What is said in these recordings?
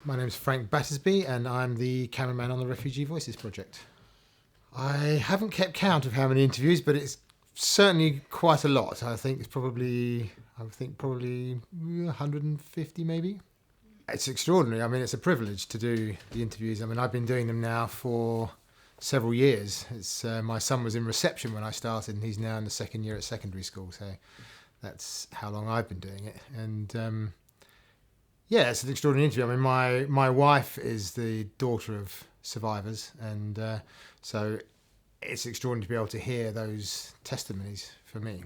My name's Frank Battersby and I'm the cameraman on the Refugee Voices project. I haven't kept count of how many interviews, but it's certainly quite a lot. I think probably 150 maybe. It's extraordinary. I mean, it's a privilege to do the interviews. I mean, I've been doing them now for several years. My son was in reception when I started and he's now in the second year at secondary school. So that's how long I've been doing it. And yeah, it's an extraordinary interview. I mean, my wife is the daughter of survivors, and so it's extraordinary to be able to hear those testimonies for me.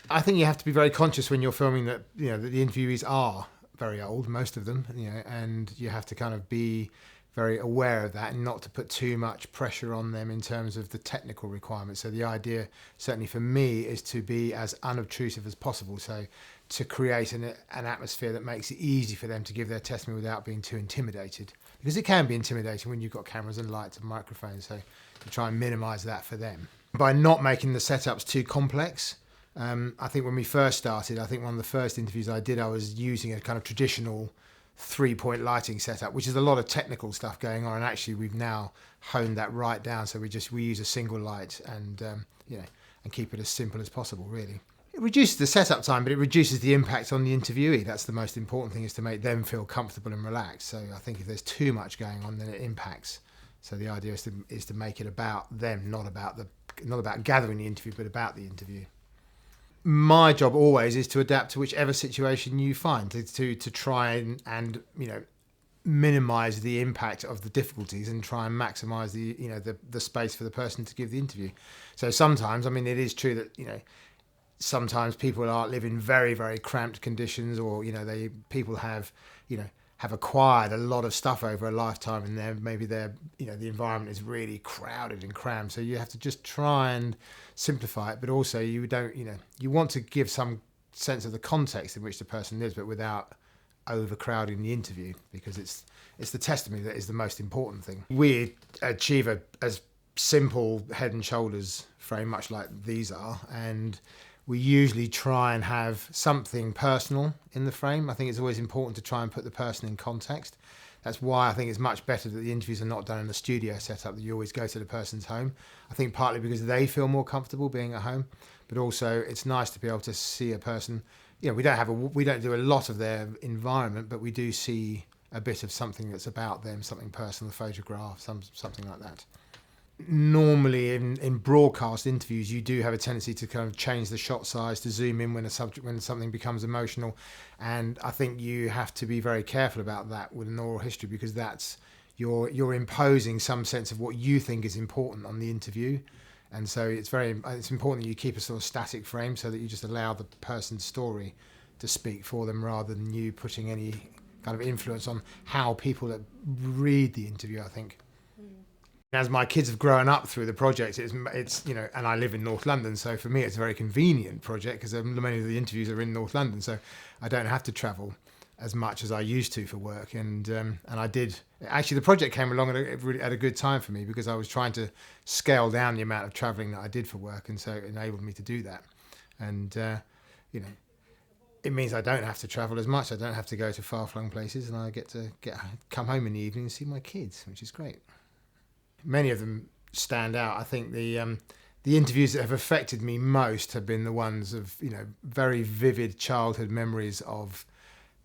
I think you have to be very conscious when you're filming that, you know, that the interviewees are very old, most of them, you know, and you have to kind of be very aware of that and not to put too much pressure on them in terms of the technical requirements. So the idea, certainly for me, is to be as unobtrusive as possible. So to create an atmosphere that makes it easy for them to give their testimony without being too intimidated. Because it can be intimidating when you've got cameras and lights and microphones, so to try and minimise that for them. By not making the setups too complex, I think when we first started, I think one of the first interviews I did, I was using a kind of traditional 3-point lighting setup, which is a lot of technical stuff going on, and actually we've now honed that right down, so we use a single light and and keep it as simple as possible, really. It reduces the setup time, but it reduces the impact on the interviewee. That's the most important thing, is to make them feel comfortable and relaxed. So I think if there's too much going on, then it impacts. So the idea is to make it about them, not about gathering the interview, but about the interview. My job always is to adapt to whichever situation you find, to try and minimise the impact of the difficulties and try and maximise the space for the person to give the interview. So sometimes, I mean, it is true that sometimes people live in very, very cramped conditions, or people have acquired a lot of stuff over a lifetime, and the environment is really crowded and crammed. So you have to just try and simplify it, but also you want to give some sense of the context in which the person lives, but without overcrowding the interview, because it's the testimony that is the most important thing. We achieve a simple head and shoulders frame, much like these are, and we usually try and have something personal in the frame. I think it's always important to try and put the person in context. That's why I think it's much better that the interviews are not done in the studio setup, that you always go to the person's home. I think partly because they feel more comfortable being at home, but also it's nice to be able to see a person. We don't do a lot of their environment, but we do see a bit of something that's about them, something personal, a photograph, something like that. Normally in broadcast interviews, you do have a tendency to kind of change the shot size, to zoom in when something becomes emotional, and I think you have to be very careful about that with an oral history, because that's you're imposing some sense of what you think is important on the interview, and so it's important that you keep a sort of static frame so that you just allow the person's story to speak for them, rather than you putting any kind of influence on how people that read the interview, I think. As my kids have grown up through the project, it's and I live in North London, so for me it's a very convenient project, because many of the interviews are in North London, so I don't have to travel as much as I used to for work. And I did. Actually, the project came along at a good time for me, because I was trying to scale down the amount of travelling that I did for work, and so it enabled me to do that. And it means I don't have to travel as much. I don't have to go to far-flung places, and I get to come home in the evening and see my kids, which is great. Many of them stand out. I think the interviews that have affected me most have been the ones of very vivid childhood memories of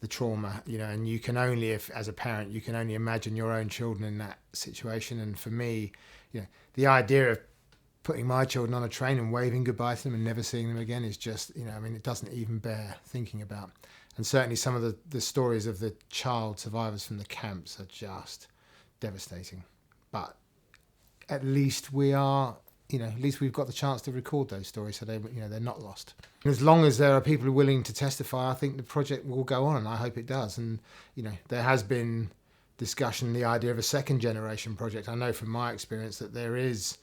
the trauma. And you can only, as a parent, you can only imagine your own children in that situation. And for me, the idea of putting my children on a train and waving goodbye to them and never seeing them again is just it doesn't even bear thinking about. And certainly some of the stories of the child survivors from the camps are just devastating. But at least we've got the chance to record those stories, so they're not lost. And as long as there are people who are willing to testify, I think the project will go on, and I hope it does. And there has been discussion, the idea of a second generation project. I know from my experience that there is,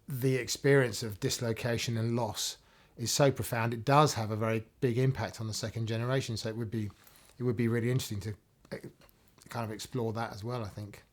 the experience of dislocation and loss is so profound. It does have a very big impact on the second generation. So it would be really interesting to kind of explore that as well, I think.